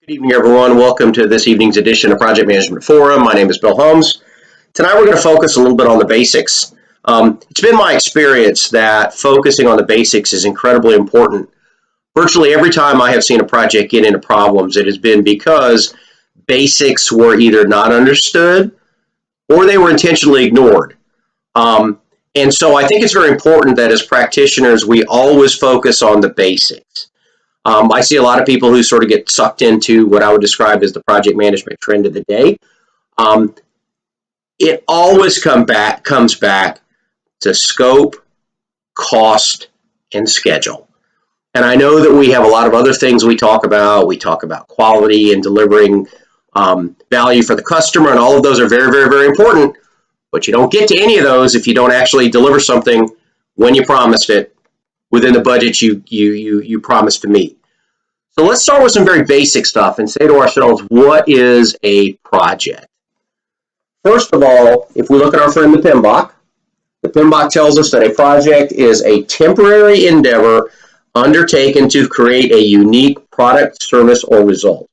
Good evening, everyone. Welcome to this evening's edition of Project Management Forum. My name is Bill Holmes. Tonight we're going to focus a little bit on the basics. It's been my experience that focusing on the basics is incredibly important. Virtually every time I have seen a project get into problems, it has been because basics were either not understood or they were intentionally ignored. And so I think it's very important that as practitioners, we always focus on the basics. I see a lot of people who sort of get sucked into what I would describe as the project management trend of the day. It always comes back to scope, cost, and schedule. And I know that we have a lot of other things we talk about. We talk about quality and delivering value for the customer, and all of those are very, very, very important. But you don't get to any of those if you don't actually deliver something when you promised it within the budget you promised to meet. So let's start with some very basic stuff and say to ourselves, what is a project? First of all, if we look at our friend the PMBOK tells us that a project is a temporary endeavor undertaken to create a unique product, service, or result.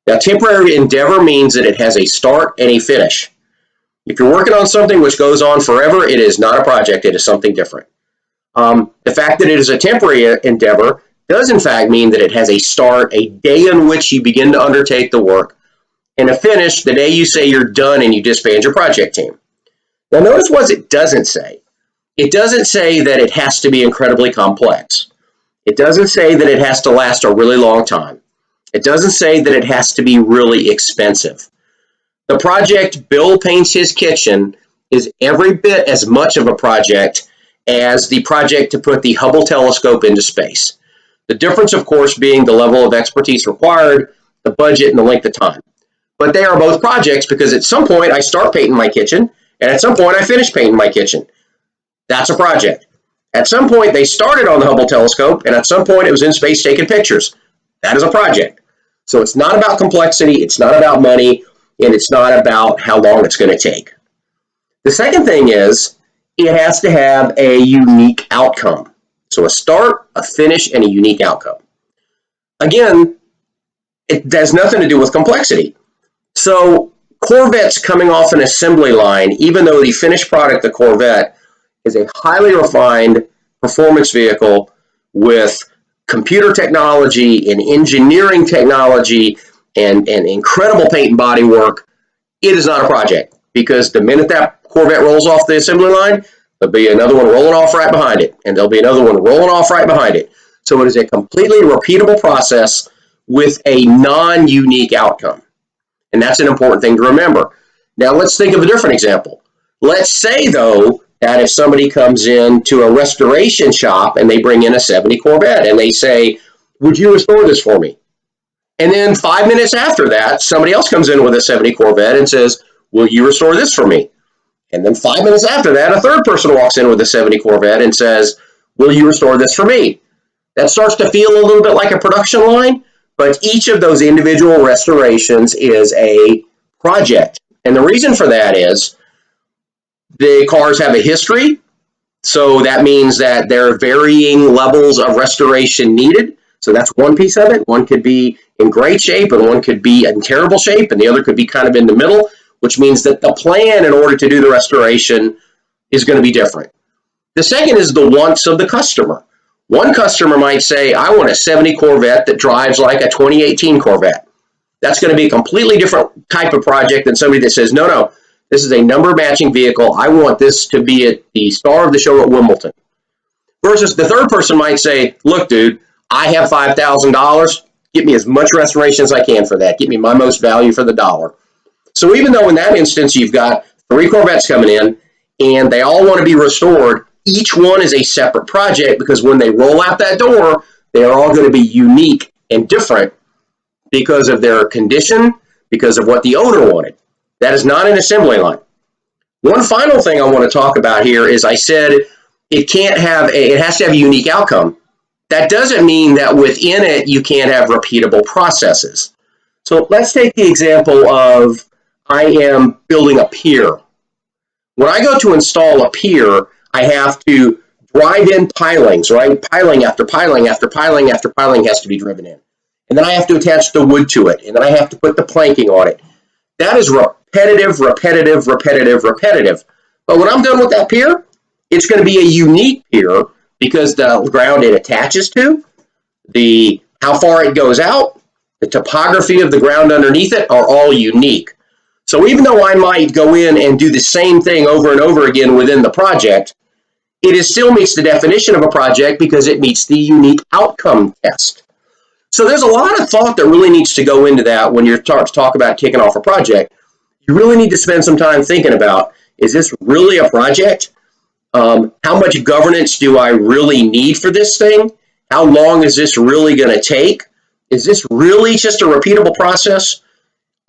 Now, temporary endeavor means that it has a start and a finish. If you're working on something which goes on forever, it is not a project, it is something different. The fact that it is a temporary endeavor does in fact mean that it has a start, a day in which you begin to undertake the work, and a finish, the day you say you're done and you disband your project team. Now notice what it doesn't say. It doesn't say that it has to be incredibly complex. It doesn't say that it has to last a really long time. It doesn't say that it has to be really expensive. The project Bill Paints His Kitchen is every bit as much of a project as the project to put the Hubble telescope into space. The difference, of course, being the level of expertise required, the budget, and the length of time. But they are both projects because at some point I start painting my kitchen, and at some point I finish painting my kitchen. That's a project. At some point they started on the Hubble telescope, and at some point it was in space taking pictures. That is a project. So it's not about complexity, it's not about money, and it's not about how long it's going to take. The second thing is it has to have a unique outcome. So a start, a finish, and a unique outcome. Again, it has nothing to do with complexity. So Corvettes coming off an assembly line, even though the finished product, the Corvette, is a highly refined performance vehicle with computer technology and engineering technology and incredible paint and body work, it is not a project because the minute that Corvette rolls off the assembly line, there'll be another one rolling off right behind it, and there'll be another one rolling off right behind it. So it is a completely repeatable process with a non-unique outcome. And that's an important thing to remember. Now let's think of a different example. Let's say, though, that if somebody comes in to a restoration shop and they bring in a 70 Corvette and they say, would you restore this for me? And then 5 minutes after that, somebody else comes in with a 70 Corvette and says, will you restore this for me? And then 5 minutes after that, a third person walks in with a 70 Corvette and says, will you restore this for me? That starts to feel a little bit like a production line, but each of those individual restorations is a project. And the reason for that is the cars have a history, so that means that there are varying levels of restoration needed. So that's one piece of it. One could be in great shape, and one could be in terrible shape, and the other could be kind of in the middle, which means that the plan in order to do the restoration is going to be different. The second is the wants of the customer. One customer might say, I want a 70 Corvette that drives like a 2018 Corvette. That's going to be a completely different type of project than somebody that says, no, this is a number matching vehicle. I want this to be the star of the show at Wimbledon. Versus the third person might say, look, dude, I have $5,000. Get me as much restoration as I can for that. Get me my most value for the dollar. So even though in that instance you've got 3 Corvettes coming in and they all want to be restored, each one is a separate project because when they roll out that door, they are all going to be unique and different because of their condition, because of what the owner wanted. That is not an assembly line. One final thing I want to talk about here is I said it has to have a unique outcome. That doesn't mean that within it you can't have repeatable processes. So let's take the example of I am building a pier. When I go to install a pier, I have to drive in pilings, right? Piling after piling after piling after piling has to be driven in. and then I have to attach the wood to it, and then I have to put the planking on it. That is repetitive, repetitive, repetitive, repetitive. But when I'm done with that pier, it's going to be a unique pier because the ground it attaches to, how far it goes out, the topography of the ground underneath it are all unique. So even though I might go in and do the same thing over and over again within the project, it still meets the definition of a project because it meets the unique outcome test. So there's a lot of thought that really needs to go into that when you're talk about kicking off a project. You really need to spend some time thinking about, is this really a project? How much governance do I really need for this thing? How long is this really going to take? Is this really just a repeatable process?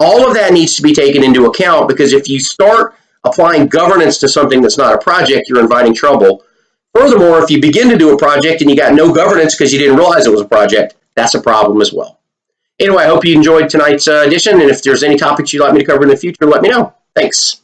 All of that needs to be taken into account, because if you start applying governance to something that's not a project, you're inviting trouble. Furthermore, if you begin to do a project and you got no governance because you didn't realize it was a project, that's a problem as well. Anyway, I hope you enjoyed tonight's edition, and if there's any topics you'd like me to cover in the future, let me know. Thanks.